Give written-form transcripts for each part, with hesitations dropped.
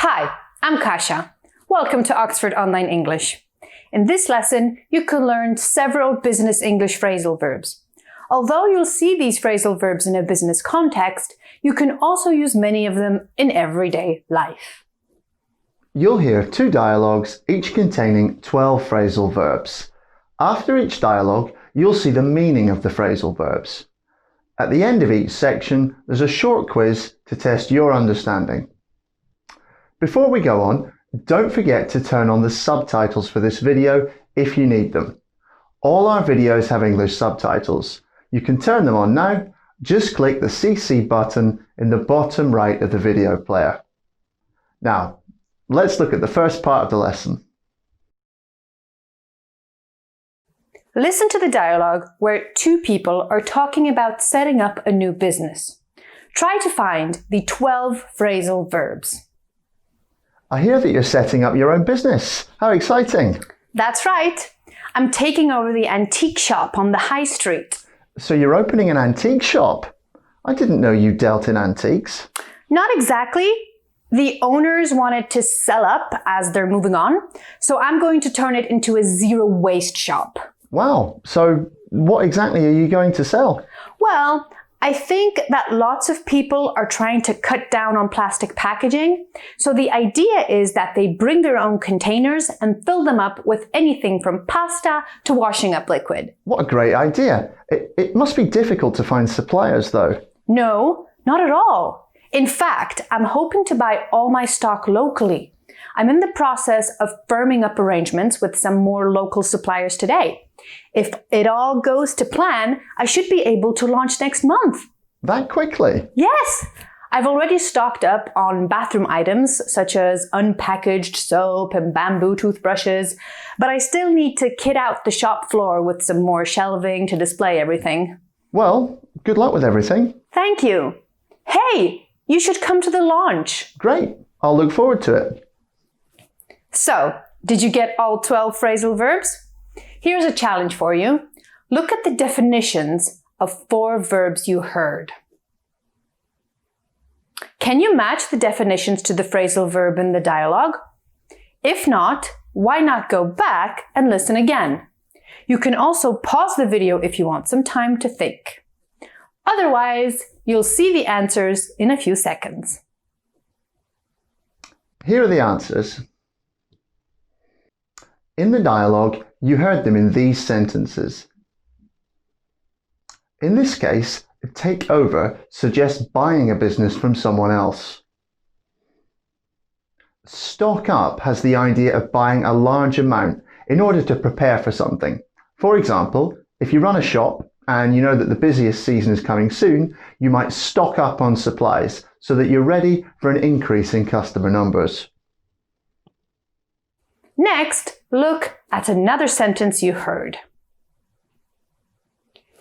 Hi, I'm Kasia. Welcome to Oxford Online English. In this lesson, you can learn several business English phrasal verbs. Although you'll see these phrasal verbs in a business context, you can also use many of them in everyday life. You'll hear two dialogues, each containing 12 phrasal verbs. After each dialogue, you'll see the meaning of the phrasal verbs. At the end of each section, there's a short quiz to test your understanding. Before we go on, don't forget to turn on the subtitles for this video if you need them. All our videos have English subtitles. You can turn them on now. Just click the CC button in the bottom right of the video player. Now, let's look at the first part of the lesson. Listen to the dialogue where two people are talking about setting up a new business. Try to find the 12 phrasal verbs. I hear that you're setting up your own business. How exciting! That's right. I'm taking over the antique shop on the high street. So you're opening an antique shop? I didn't know you dealt in antiques. Not exactly. The owners wanted to sell up as they're moving on, so I'm going to turn it into a zero-waste shop. Wow, so what exactly are you going to sell? Well, I think that lots of people are trying to cut down on plastic packaging, so the idea is that they bring their own containers and fill them up with anything from pasta to washing up liquid. What a great idea. It must be difficult to find suppliers though. No, not at all. In fact, I'm hoping to buy all my stock locally. I'm in the process of firming up arrangements with some more local suppliers today. If it all goes to plan, I should be able to launch next month. That quickly? Yes! I've already stocked up on bathroom items such as unpackaged soap and bamboo toothbrushes, but I still need to kit out the shop floor with some more shelving to display everything. Well, good luck with everything. Thank you. Hey, you should come to the launch. Great. I'll look forward to it. So, did you get all 12 phrasal verbs? Here's a challenge for you. Look at the definitions of 4 verbs you heard. Can you match the definitions to the phrasal verb in the dialogue? If not, why not go back and listen again? You can also pause the video if you want some time to think. Otherwise, you'll see the answers in a few seconds. Here are the answers. In the dialogue, you heard them in these sentences. In this case, take over suggests buying a business from someone else. Stock up has the idea of buying a large amount in order to prepare for something. For example, if you run a shop and you know that the busiest season is coming soon, you might stock up on supplies so that you're ready for an increase in customer numbers. Next, look at another sentence you heard.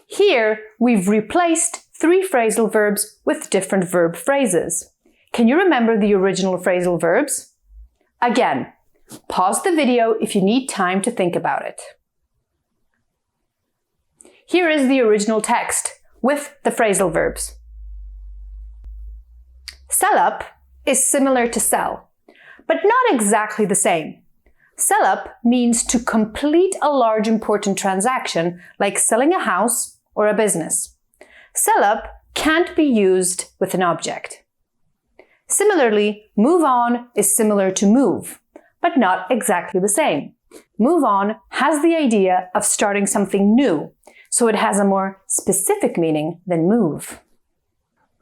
Here, we've replaced 3 phrasal verbs with different verb phrases. Can you remember the original phrasal verbs? Again, pause the video if you need time to think about it. Here is the original text with the phrasal verbs. Sell up is similar to sell, but not exactly the same. Sell up means to complete a large important transaction like selling a house or a business. Sell up can't be used with an object. Similarly, move on is similar to move, but not exactly the same. Move on has the idea of starting something new, so it has a more specific meaning than move.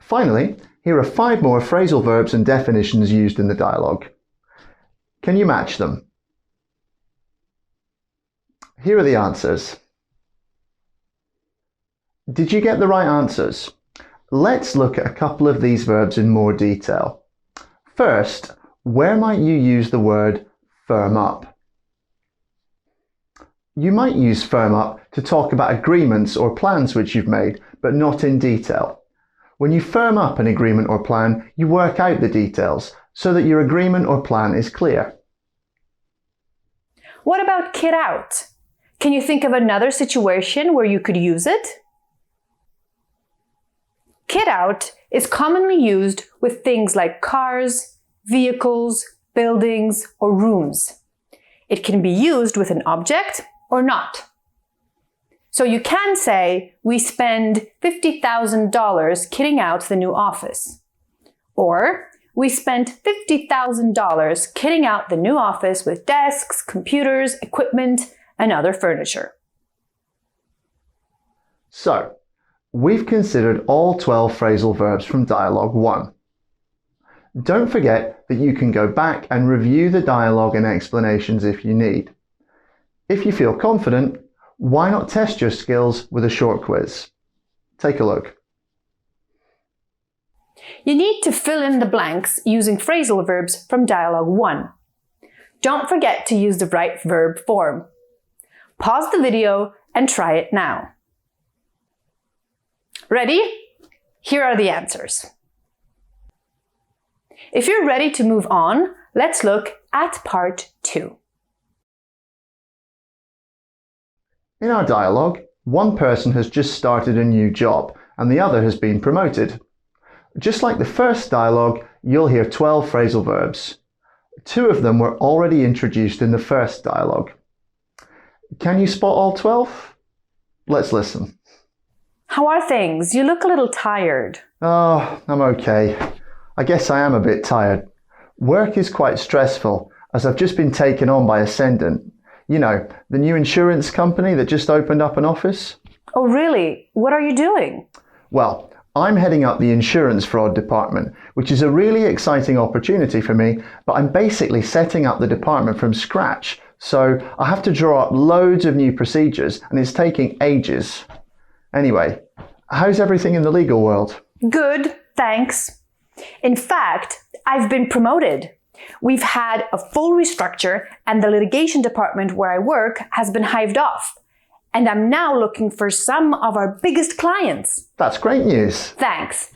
Finally, here are 5 more phrasal verbs and definitions used in the dialogue. Can you match them? Here are the answers. Did you get the right answers? Let's look at a couple of these verbs in more detail. First, where might you use the word firm up? You might use firm up to talk about agreements or plans which you've made, but not in detail. When you firm up an agreement or plan, you work out the details so that your agreement or plan is clear. What about kit out? Can you think of another situation where you could use it? Kit out is commonly used with things like cars, vehicles, buildings, or rooms. It can be used with an object or not. So you can say, we spend $50,000 kitting out the new office. Or, we spent $50,000 kitting out the new office with desks, computers, equipment, and other furniture. So, we've considered all 12 phrasal verbs from Dialogue 1. Don't forget that you can go back and review the dialogue and explanations if you need. If you feel confident, why not test your skills with a short quiz? Take a look. You need to fill in the blanks using phrasal verbs from Dialogue 1. Don't forget to use the right verb form. Pause the video and try it now. Ready? Here are the answers. If you're ready to move on, let's look at part 2. In our dialogue, one person has just started a new job and the other has been promoted. Just like the first dialogue, you'll hear 12 phrasal verbs. 2 of them were already introduced in the first dialogue. Can you spot all 12? Let's listen. How are things? You look a little tired. Oh, I'm okay. I guess I am a bit tired. Work is quite stressful as I've just been taken on by Ascendant. You know, the new insurance company that just opened up an office. Oh, really? What are you doing? Well, I'm heading up the insurance fraud department, which is a really exciting opportunity for me, but I'm basically setting up the department from scratch. So I have to draw up loads of new procedures and it's taking ages. Anyway, how's everything in the legal world? Good, thanks. In fact, I've been promoted. We've had a full restructure and the litigation department where I work has been hived off. And I'm now looking for some of our biggest clients. That's great news. Thanks.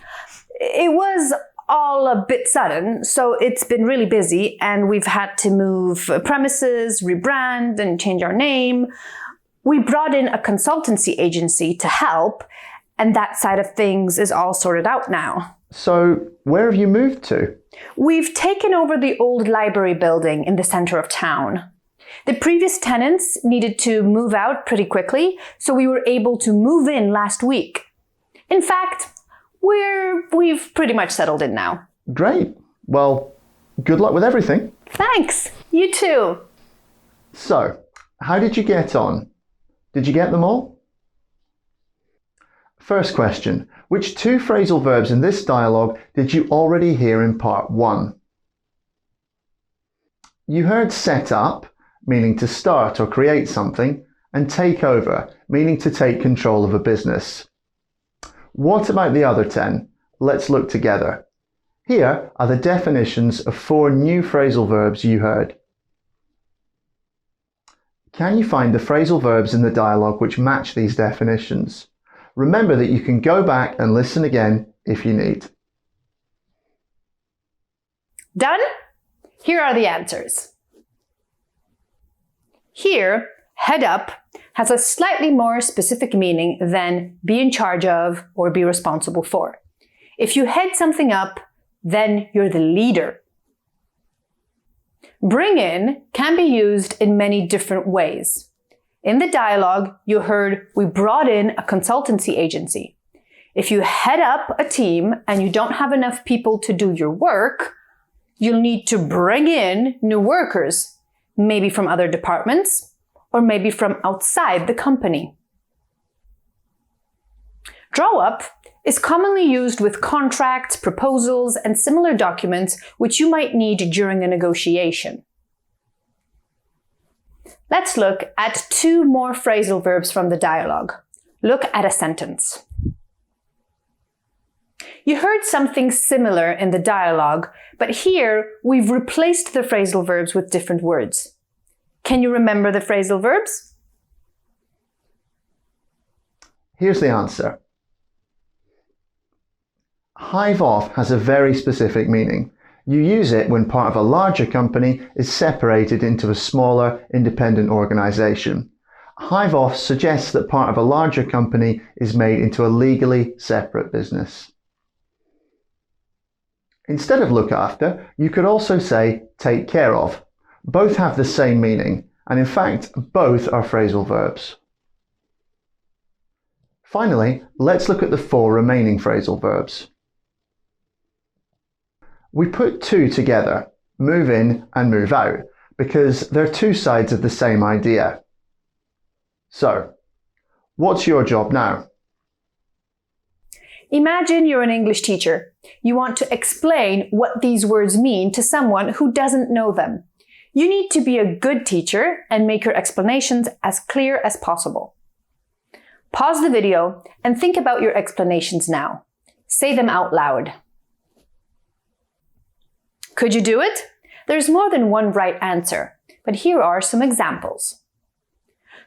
It was all a bit sudden, so it's been really busy and we've had to move premises, rebrand and change our name. We brought in a consultancy agency to help and that side of things is all sorted out now. So, where have you moved to? We've taken over the old library building in the center of town. The previous tenants needed to move out pretty quickly, so we were able to move in last week. In fact, we've pretty much settled in now. Great. Well, good luck with everything. Thanks. You too. So, how did you get on? Did you get them all? First question. Which 2 phrasal verbs in this dialogue did you already hear in part 1? You heard set up, meaning to start or create something, and take over, meaning to take control of a business. What about the other 10? Let's look together. Here are the definitions of 4 new phrasal verbs you heard. Can you find the phrasal verbs in the dialogue which match these definitions? Remember that you can go back and listen again if you need. Done? Here are the answers. Here, head up has a slightly more specific meaning than be in charge of or be responsible for. If you head something up, then you're the leader. Bring in can be used in many different ways. In the dialogue, you heard we brought in a consultancy agency. If you head up a team and you don't have enough people to do your work, you'll need to bring in new workers, maybe from other departments or maybe from outside the company. Draw up is commonly used with contracts, proposals, and similar documents which you might need during a negotiation. Let's look at 2 more phrasal verbs from the dialogue. Look at a sentence. You heard something similar in the dialogue, but here we've replaced the phrasal verbs with different words. Can you remember the phrasal verbs? Here's the answer. Hive off has a very specific meaning. You use it when part of a larger company is separated into a smaller, independent organization. Hive off suggests that part of a larger company is made into a legally separate business. Instead of look after, you could also say take care of. Both have the same meaning, and in fact, both are phrasal verbs. Finally, let's look at the 4 remaining phrasal verbs. We put 2 together, move in and move out, because they're 2 sides of the same idea. So, what's your job now? Imagine you're an English teacher. You want to explain what these words mean to someone who doesn't know them. You need to be a good teacher and make your explanations as clear as possible. Pause the video and think about your explanations now. Say them out loud. Could you do it? There's more than one right answer, but here are some examples.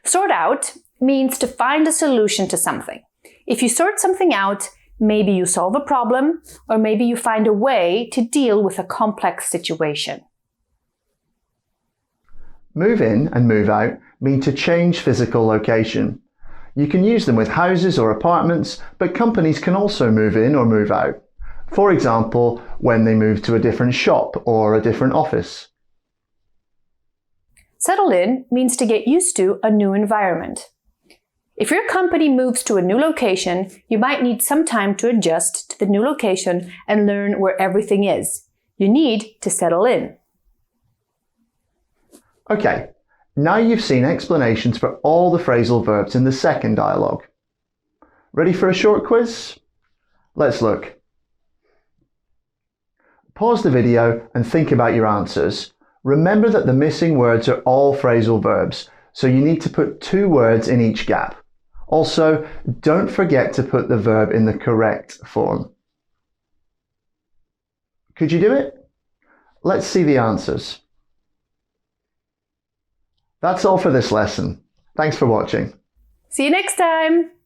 Sort out means to find a solution to something. If you sort something out, maybe you solve a problem, or maybe you find a way to deal with a complex situation. Move in and move out mean to change physical location. You can use them with houses or apartments, but companies can also move in or move out. For example, when they move to a different shop or a different office. Settle in means to get used to a new environment. If your company moves to a new location, you might need some time to adjust to the new location and learn where everything is. You need to settle in. Okay, now you've seen explanations for all the phrasal verbs in the second dialogue. Ready for a short quiz? Let's look. Pause the video and think about your answers. Remember that the missing words are all phrasal verbs, so you need to put 2 words in each gap. Also, don't forget to put the verb in the correct form. Could you do it? Let's see the answers. That's all for this lesson. Thanks for watching. See you next time!